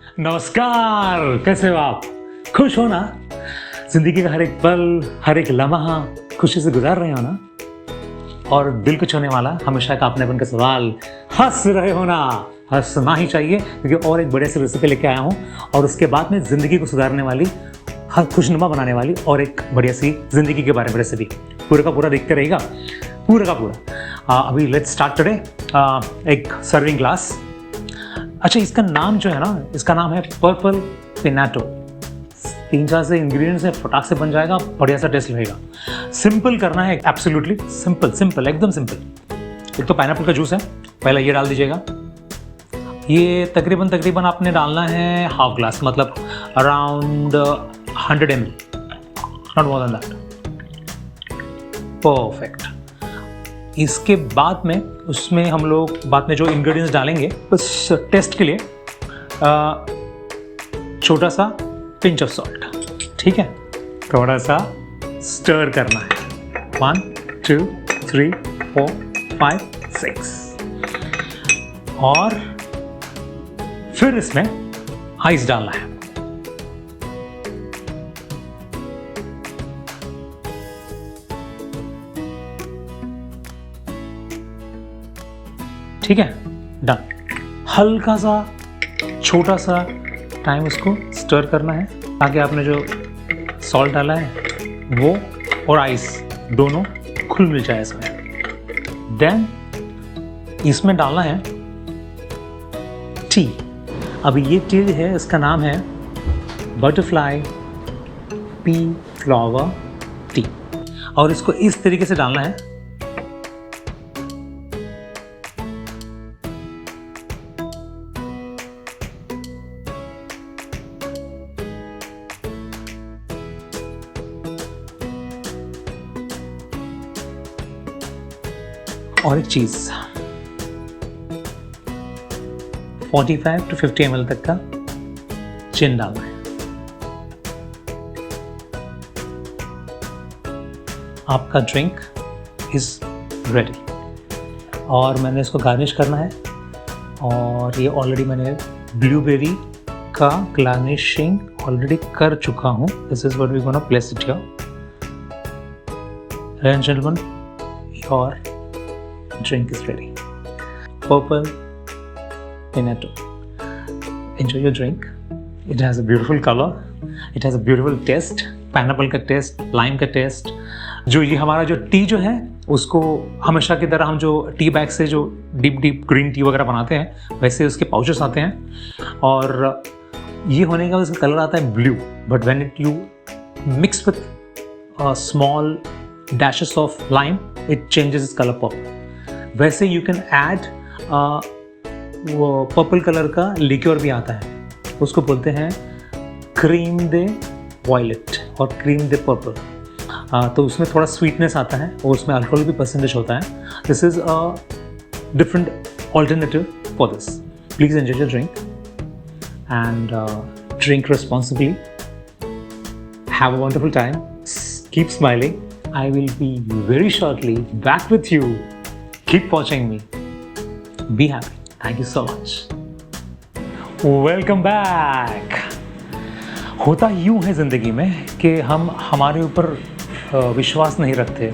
नमस्कार, कैसे हो आप? खुश हो ना? जिंदगी का हर एक पल, हर एक लम्हा खुशी से गुजार रहे हो ना? और दिल को छूने वाला हमेशा का अपनेपन का सवाल, हंस रहे हो ना? हंसना ही चाहिए, क्योंकि और एक बड़े से रेसिपी लेके आया हूँ और उसके बाद में जिंदगी को सुधारने वाली, हर खुशनुमा बनाने वाली और एक बढ़िया सी जिंदगी के बारे में रेसिपी। पूरा का पूरा देखते रहेगा, पूरा का पूरा। अभी लेट्स स्टार्ट टुडे। एक सर्विंग ग्लास। अच्छा, इसका नाम जो है ना, इसका नाम है पर्पल पिनाटो। 3-4 से इंग्रेडिएंट्स है, फटाक से बन जाएगा, बढ़िया सा टेस्ट रहेगा। सिंपल करना है, एब्सोल्युटली सिंपल, एकदम सिंपल। एक तो पाइनएप्पल का जूस है, पहले ये डाल दीजिएगा। ये तकरीबन आपने डालना है हाफ ग्लास, मतलब around 100 ml, not more than that. Perfect. इसके बाद में उसमें हम लोग बाद में जो इंग्रेडिएंट्स डालेंगे उस टेस्ट के लिए छोटा सा पिंच ऑफ सॉल्ट, ठीक है? थोड़ा सा स्टर करना है। 1 2 3 4 5 6 और फिर इसमें आइस डालना है। ठीक है, डन। हल्का सा छोटा सा टाइम उसको स्टर करना है ताकि आपने जो सॉल्ट डाला है वो और आइस दोनों खुल मिल जाए इसमें। देन इसमें डालना है टी। अभी ये टी है, इसका नाम है बटरफ्लाई पी फ्लावर टी, और इसको इस तरीके से डालना है। और एक चीज, 45 to 50 ml तक का चिन डालना है। आपका ड्रिंक इज रेडी। और मैंने इसको गार्निश करना है, और ये ऑलरेडी मैंने ब्लूबेरी का गार्निशिंग ऑलरेडी कर चुका हूँ। This is what we gonna place it here. Ladies and gentlemen, your drink is ready. Purple Pineapple. Enjoy your drink. It has a beautiful color. It has a beautiful taste. Pineapple का test, lime का test. जो ये हमारा जो T जो है उसको हमेशा की तरह हम जो टी बैग से जो डीप ग्रीन टी वगैरह बनाते हैं वैसे उसके पाउचेस आते हैं, और ये होने का उसका कलर आता है blue, but when it you mix with small dashes of lime it changes its colour purple. वैसे यू कैन ऐड वो पर्पल कलर का लिक्योर भी आता है, उसको बोलते हैं क्रीम दे वॉयलेट और क्रीम दे पर्पल। तो उसमें थोड़ा स्वीटनेस आता है और उसमें अल्कोहल भी परसेंटेज होता है। This is a different alternative for this. Please enjoy your drink and drink responsibly. Have a wonderful time, keep smiling. I will be very shortly back with you. Keep watching me. Be happy. Thank you so much. Welcome back. होता यूं है ज़िंदगी में कि हम हमारे ऊपर विश्वास नहीं रखते,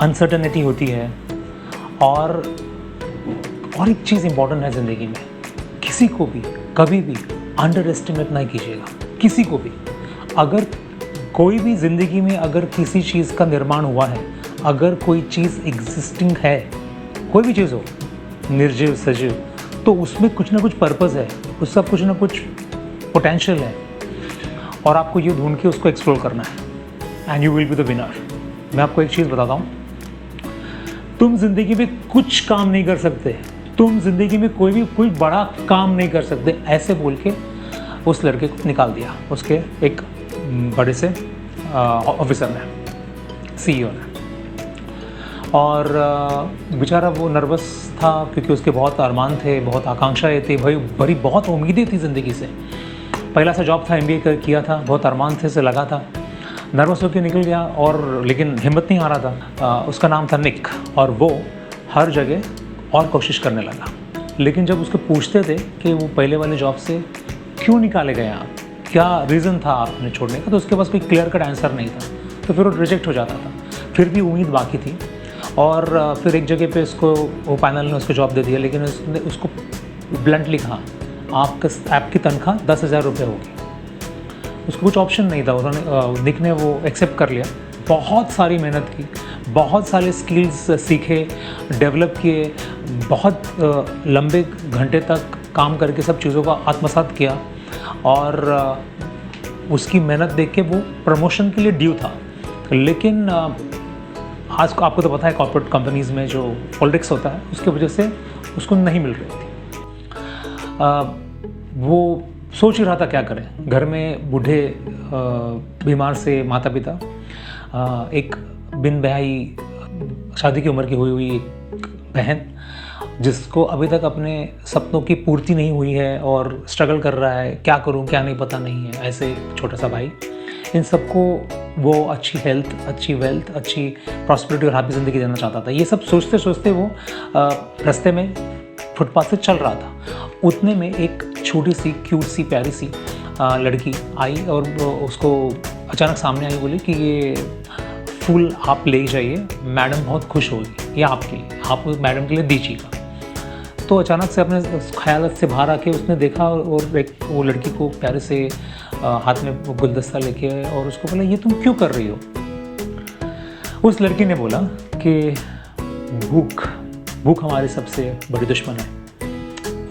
अनसर्टेनिटी होती है, और एक चीज़ इम्पॉर्टेंट है ज़िंदगी में, किसी को भी कभी भी अंडर एस्टिमेट नहीं कीजिएगा, किसी को भी। अगर कोई भी ज़िंदगी में अगर किसी चीज़ का निर्माण हुआ है, अगर कोई चीज़ एग्जिस्टिंग है, कोई भी चीज़ हो, निर्जीव सजीव, तो उसमें कुछ ना कुछ पर्पज़ है, उसका कुछ ना कुछ पोटेंशियल है, और आपको ये ढूंढ के उसको एक्सप्लोर करना है, and you will be the winner. मैं आपको एक चीज़ बताता हूँ, तुम ज़िंदगी में कुछ काम नहीं कर सकते, तुम ज़िंदगी में कोई बड़ा काम नहीं कर सकते, ऐसे बोल के उस लड़के को निकाल दिया उसके एक बड़े से ऑफिसर ने, सीईओ ने। और बेचारा वो नर्वस था क्योंकि उसके बहुत अरमान थे, बहुत आकांक्षाएं थी, भाई बहुत उम्मीदें थी ज़िंदगी से। पहला सा जॉब था, MBA किया था, बहुत अरमान थे, से लगा था, नर्वस होकर निकल गया, और लेकिन हिम्मत नहीं हारा था। उसका नाम था निक, और वो हर जगह और कोशिश करने लगा। लेकिन जब उसको पूछते थे कि वो पहले वाले जॉब से क्यों निकाले गए आप, क्या रीज़न था आपने छोड़ने का, तो उसके पास कोई क्लियर कट आंसर नहीं था, तो फिर वो रिजेक्ट हो जाता था। फिर भी उम्मीद बाकी थी, और फिर एक जगह पे उसको वो पैनल ने उसको जॉब दे दिया, लेकिन उसने उसको ब्लंटली कहा आपकी तनख्वाह 10,000 रुपये होगी। उसको कुछ ऑप्शन नहीं था, उन्होंने निक ने वो एक्सेप्ट कर लिया। बहुत सारी मेहनत की, बहुत सारे स्किल्स सीखे, डेवलप किए, बहुत लंबे घंटे तक काम करके सब चीज़ों का आत्मसात किया, और उसकी मेहनत देख के वो प्रमोशन के लिए ड्यू था। लेकिन आज को आपको तो पता है कॉर्पोरेट कंपनीज़ में जो पॉलिटिक्स होता है उसकी वजह से उसको नहीं मिल रही थी। वो सोच ही रहा था क्या करें। घर में बूढ़े बीमार से माता पिता, एक बिन ब्याही शादी की उम्र की हुई एक बहन जिसको अभी तक अपने सपनों की पूर्ति नहीं हुई है और स्ट्रगल कर रहा है, क्या करूं क्या नहीं पता नहीं है, ऐसे छोटा सा भाई। इन सबको वो अच्छी हेल्थ, अच्छी वेल्थ, अच्छी प्रॉस्पेरिटी और हैप्पी ज़िंदगी देना चाहता था। ये सब सोचते सोचते वो रास्ते में फुटपाथ से चल रहा था। उतने में एक छोटी सी क्यूट सी प्यारी सी लड़की आई और उसको अचानक सामने आई, बोली कि ये फूल आप ले जाइए, मैडम बहुत खुश होगी, ये आपके लिए, आप मैडम के लिए दीजिएगा। तो अचानक से अपने ख्याल से बाहर आके उसने देखा और एक वो लड़की को प्यारे से हाथ में गुलदस्ता लेके और उसको बोला ये तुम क्यों कर रही हो। उस लड़की ने बोला कि भूख हमारी सबसे बड़ी दुश्मन है,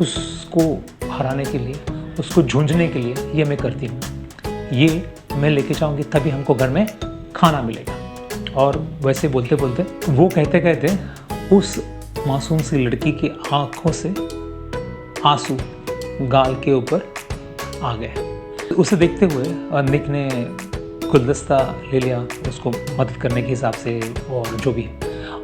उसको हराने के लिए, उसको झुंझने के लिए ये मैं करती हूँ, ये मैं लेके जाऊँगी तभी हमको घर में खाना मिलेगा। और वैसे बोलते बोलते वो कहते कहते उस मासूम सी लड़की की आंखों से आंसू गाल के ऊपर आ गए। उसे देखते हुए निक ने गुलदस्ता ले लिया उसको मदद करने के हिसाब से और जो भी है,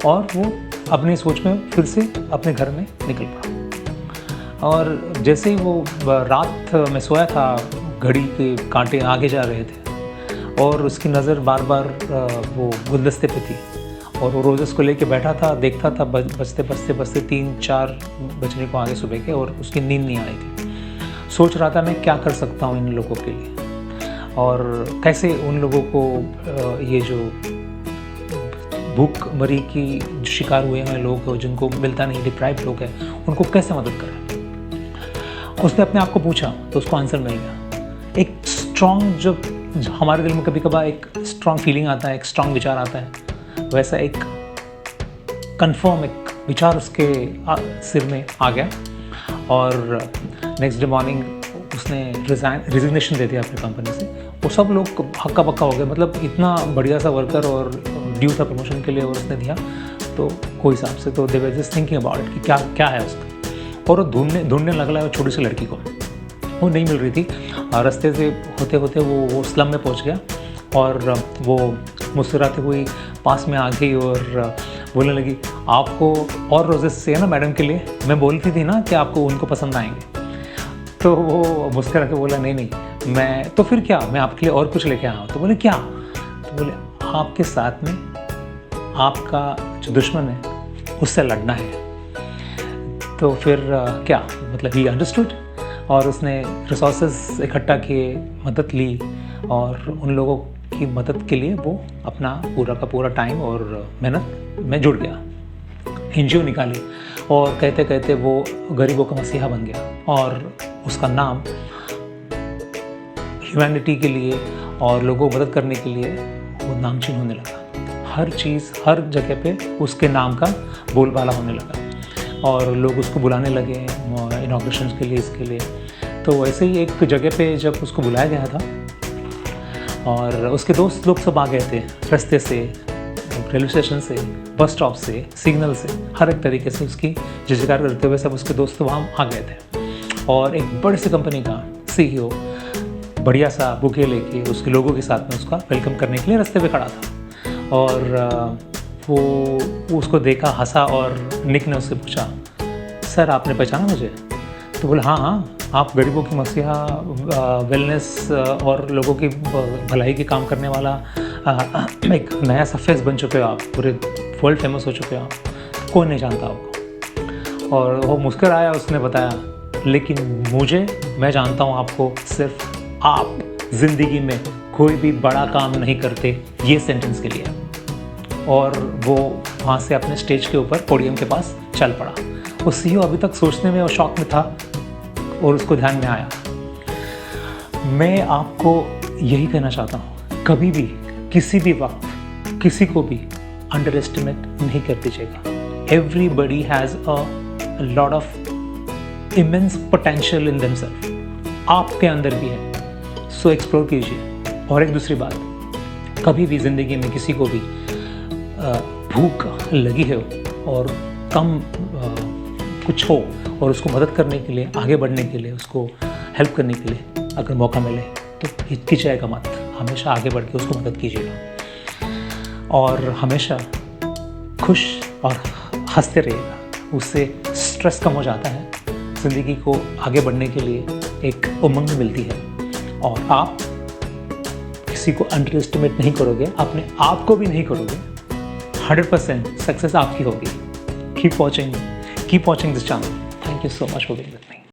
और वो अपनी सोच में फिर से अपने घर में निकल पड़ा। और जैसे ही वो रात में सोया था, घड़ी के कांटे आगे जा रहे थे और उसकी नज़र बार बार वो गुलदस्ते पे थी, और वो रोज़ को लेके बैठा था, देखता था बजते 3-4 बजने को आगे सुबह के, और उसकी नींद नहीं आई थी। सोच रहा था मैं क्या कर सकता हूँ इन लोगों के लिए, और कैसे उन लोगों को ये जो भूख मरी की शिकार हुए हैं लोग, जिनको मिलता नहीं, डिप्राइव लोग हैं, उनको कैसे मदद करें। उसने अपने आप को पूछा तो उसको आंसर मिल गया। एक स्ट्रॉन्ग, जो हमारे दिल में कभी कभार एक स्ट्रॉन्ग फीलिंग आता है, एक स्ट्रॉन्ग विचार आता है, वैसा एक कंफर्म एक विचार उसके सिर में आ गया। और नेक्स्ट डे मॉर्निंग उसने रिजिग्नेशन दे दिया अपनी कंपनी से। वो सब लोग हक्का बक्का हो गए, मतलब इतना बढ़िया सा वर्कर और ड्यू था प्रमोशन के लिए और उसने दिया तो कोई हिसाब से, तो they were just thinking about it कि क्या क्या है उसका। और वो ढूंढने लगला है छोटी सी लड़की को, वो नहीं मिल रही थी। रास्ते से होते होते वो स्लम में पहुंच गया, और वो मुस्कुराते हुई पास में आ गई और बोलने लगी आपको और रोजेस चाहिए ना मैडम के लिए, मैं बोलती थी ना कि आपको उनको पसंद आएंगे। तो वो मुस्कुरा के बोला नहीं मैं तो फिर क्या, मैं आपके लिए और कुछ लेके आया हूँ। तो बोले क्या, तो बोले आपके साथ में आपका जो दुश्मन है उससे लड़ना है। तो फिर क्या मतलब ही अंडरस्टूड, और उसने रिसोर्सेज इकट्ठा किए, मदद ली, और उन लोगों की मदद के लिए वो अपना पूरा का पूरा टाइम और मेहनत में जुड़ गया, एनजीओ निकाली, और कहते कहते वो गरीबों का मसीहा बन गया। और उसका नाम ह्यूमैनिटी के लिए और लोगों को मदद करने के लिए वो नामचीन होने लगा। हर चीज़, हर जगह पे उसके नाम का बोलबाला होने लगा, और लोग उसको बुलाने लगे इनॉग्रेशन के लिए, इसके लिए। तो वैसे ही एक जगह पे जब उसको बुलाया गया था, और उसके दोस्त लोग सब आ गए थे रास्ते से, रेलवे स्टेशन से, बस स्टॉप से, सिग्नल से, हर एक तरीके से उसकी जयजयकार करते हुए सब उसके दोस्त वहाँ आ गए थे। और एक बड़ी सी कंपनी का सीईओ बढ़िया सा बुके लेके उसके लोगों के साथ में उसका वेलकम करने के लिए रास्ते पे खड़ा था। और वो उसको देखा, हंसा, और निक ने उससे पूछा सर आपने पहचाना मुझे? तो बोला हाँ, आप गरीबों की मसीहा, वेलनेस और लोगों की भलाई के काम करने वाला एक नया सा फेस बन चुके हो आप, पूरे वर्ल्ड फेमस हो चुके हो आप, कोई नहीं जानता आपको। और वो मुस्कुराया, उसने बताया लेकिन मैं जानता हूँ आपको, सिर्फ आप ज़िंदगी में कोई भी बड़ा काम नहीं करते ये सेंटेंस के लिए। और वो वहाँ से अपने स्टेज के ऊपर पोडियम के पास चल पड़ा। वो सीईओ अभी तक सोचने में और शौक में था और उसको ध्यान में आया। मैं आपको यही कहना चाहता हूँ, कभी भी किसी भी वक्त किसी को भी अंडर एस्टिमेट नहीं कर दीजिएगा। Everybody has a lot of immense potential in themself, आपके अंदर भी है, सो एक्सप्लोर कीजिए। और एक दूसरी बात, कभी भी ज़िंदगी में किसी को भी भूख लगी है और कम कुछ हो और उसको मदद करने के लिए, आगे बढ़ने के लिए, उसको हेल्प करने के लिए अगर मौका मिले तो हिचकिचाएगा मत, हमेशा आगे बढ़ के उसको मदद कीजिएगा और हमेशा खुश और हंसते रहिएगा। उससे स्ट्रेस कम हो जाता है, ज़िंदगी को आगे बढ़ने के लिए एक उमंग मिलती है और आप किसी को अंडर एस्टिमेट नहीं करोगे, अपने आप को भी नहीं करोगे। 100% सक्सेस आपकी होगी। Keep watching this channel. Thank you so much for being